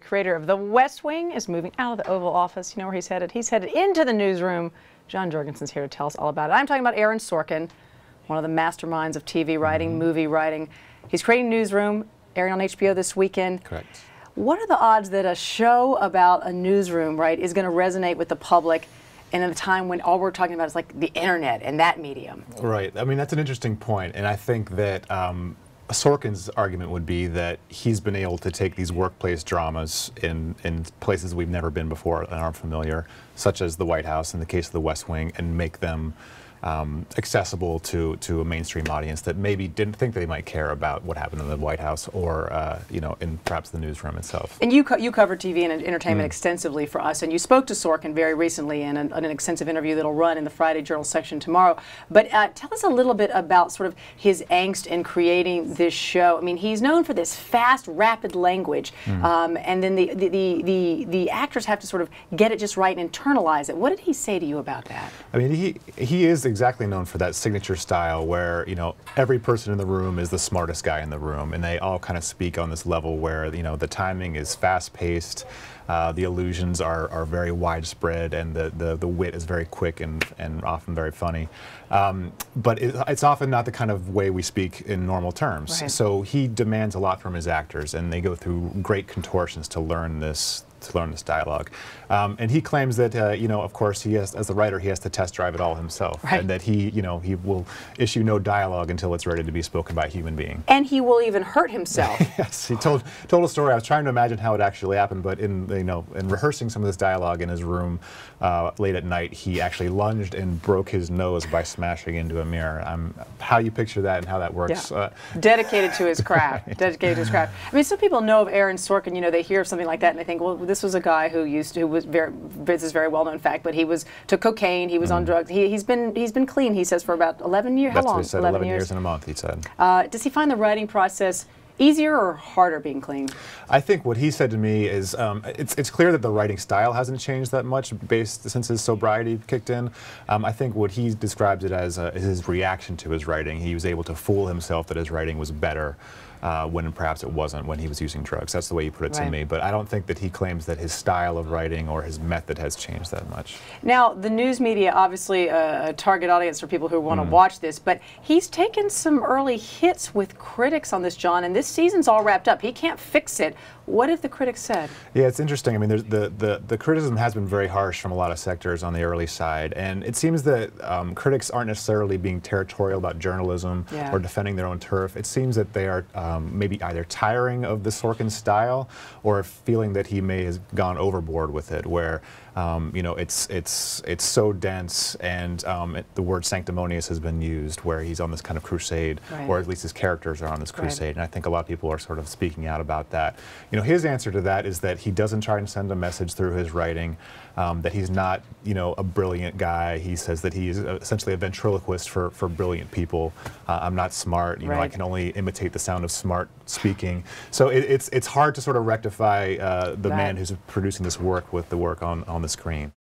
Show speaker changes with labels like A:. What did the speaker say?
A: creator of The West Wing, is moving out of the Oval Office. You know where he's headed? He's headed into the newsroom. John Jurgensen's here to tell us all about it. I'm talking about Aaron Sorkin, one of the masterminds of TV writing, movie writing. He's creating Newsroom, airing on HBO this weekend.
B: Correct.
A: What are the odds that a show about a newsroom, right, is going to resonate with the public and in a time when all we're talking about is like the internet and that medium?
B: Right. I mean, that's an interesting point, and I think that Sorkin's argument would be that he's been able to take these workplace dramas in places we've never been before and aren't familiar, such as the White House in the case of the West Wing, and make them accessible to a mainstream audience that maybe didn't think they might care about what happened in the White House or you know, in perhaps the newsroom itself. And
A: you cover TV and entertainment extensively for us, and you spoke to Sorkin very recently in an extensive interview that'll run in the Friday Journal section tomorrow. But tell us a little bit about sort of his angst in creating this show. I mean, he's known for this fast, rapid language, and then the actors have to sort of get it just right and internalize it. What did he say to you about that?
B: I mean, he is exactly known for that signature style where, you know, every person in the room is the smartest guy in the room, and they all kind of speak on this level where, you know, the timing is fast-paced, the allusions are very widespread, and the wit is very quick and often very funny. But it's often not the kind of way we speak in normal terms.
A: Right.
B: So he demands a lot from his actors, and they go through great contortions to learn this dialogue. And he claims that, you know, of course, he has, as the writer, he has to test drive it all himself,
A: right,
B: and that he, you know, he will issue no dialogue until it's ready to be spoken by a human being.
A: And he will even hurt himself.
B: Yes, he told a story. I was trying to imagine how it actually happened, but in rehearsing some of this dialogue in his room late at night, he actually lunged and broke his nose by smashing into a mirror. How you picture that and how that works?
A: Yeah. Dedicated to his craft. Right. Dedicated to his craft. I mean, some people know of Aaron Sorkin. You know, they hear of something like that and they think, well, this was a guy who this is very well-known fact, but he took cocaine, he was on drugs. He's been clean, he says, for about 11 years. How long?
B: That's what he said, 11 years and a month, he said.
A: Does he find the writing process easier or harder being clean?
B: I think what he said to me is it's clear that the writing style hasn't changed that much since his sobriety kicked in. I think what he describes it as is his reaction to his writing. He was able to fool himself that his writing was better when perhaps it wasn't when he was using drugs. That's the way he put it to me. But I don't think that he claims that his style of writing or his method has changed that much.
A: Now, the news media, obviously a target audience for people who want to watch this, but he's taken some early hits with critics on this, John, and this season's all wrapped up. He can't fix it. What have the critics said? Yeah,
B: it's interesting. I mean, the criticism has been very harsh from a lot of sectors on the early side, and it seems that critics aren't necessarily being territorial about journalism or defending their own turf. It seems that they are maybe either tiring of the Sorkin style or feeling that he may have gone overboard with it, where you know, it's so dense, and the word sanctimonious has been used, where he's on this kind of crusade, or at least his characters are on this crusade, and I think a lot of people are sort of speaking out about that. You know, his answer to that is that he doesn't try and send a message through his writing, that he's not, you know, a brilliant guy. He says that he's essentially a ventriloquist for brilliant people. I'm not smart, you know, I can only imitate the sound of smart speaking. So it's hard to sort of rectify the man who's producing this work with the work on the screen.